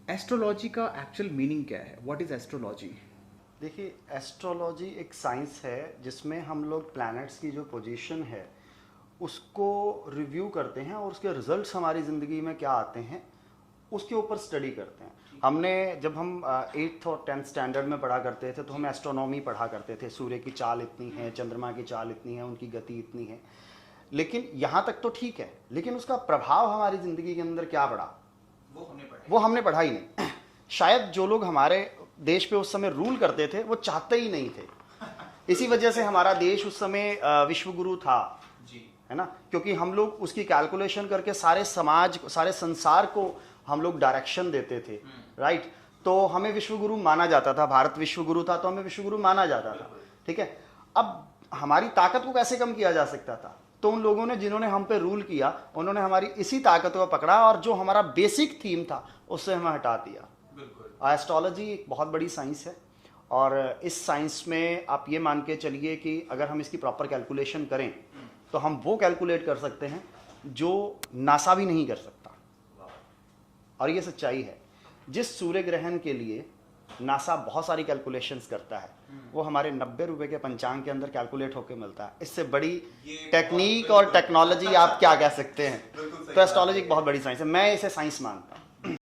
Astrology का actual meaning क्या है? What is astrology? देखिए, एस्ट्रोलॉजी एक साइंस है जिसमें हम लोग प्लैनेट्स की जो पोजीशन है उसको रिव्यू करते हैं और उसके रिजल्ट्स हमारी ज़िंदगी में क्या आते हैं उसके ऊपर स्टडी करते हैं। हमने जब हम 8th और 10th स्टैंडर्ड में पढ़ा करते थे तो हम एस्ट्रोनॉमी पढ़ा करते थे, सूर्य की चाल इतनी है, चंद्रमा की चाल इतनी है, उनकी गति इतनी है। लेकिन यहाँ तक तो ठीक है, लेकिन उसका प्रभाव हमारी ज़िंदगी के अंदर क्या पड़ा वो हमने पढ़ा ही नहीं। शायद जो लोग हमारे देश पे उस समय रूल करते थे वो चाहते ही नहीं थे। इसी वजह से हमारा देश उस समय विश्व गुरु था, है ना, क्योंकि हम लोग उसकी कैलकुलेशन करके सारे समाज, सारे संसार को हम लोग डायरेक्शन देते थे, राइट। तो हमें विश्व गुरु माना जाता था, भारत विश्व गुरु था तो हमें विश्व गुरु माना जाता था, ठीक है। अब हमारी ताकत को कैसे कम किया जा सकता था? तो उन लोगों ने जिन्होंने हम पे रूल किया उन्होंने हमारी इसी ताकत को पकड़ा और जो हमारा बेसिक थीम था उससे हमें हटा दिया। एस्ट्रोलॉजी एक बहुत बड़ी साइंस है और इस साइंस में आप ये मान के चलिए कि अगर हम इसकी प्रॉपर कैलकुलेशन करें तो हम वो कैलकुलेट कर सकते हैं जो नासा भी नहीं कर सकता। और ये सच्चाई है। जिस सूर्य ग्रहण के लिए नासा बहुत सारी कैलकुलेशंस करता है वो हमारे 90 रुपए के पंचांग के अंदर कैलकुलेट होकर मिलता है। इससे बड़ी टेक्निक और टेक्नोलॉजी आप क्या कह सकते हैं? तो एस्ट्रोलॉजी एक बहुत बड़ी साइंस है, मैं इसे साइंस मानता हूँ।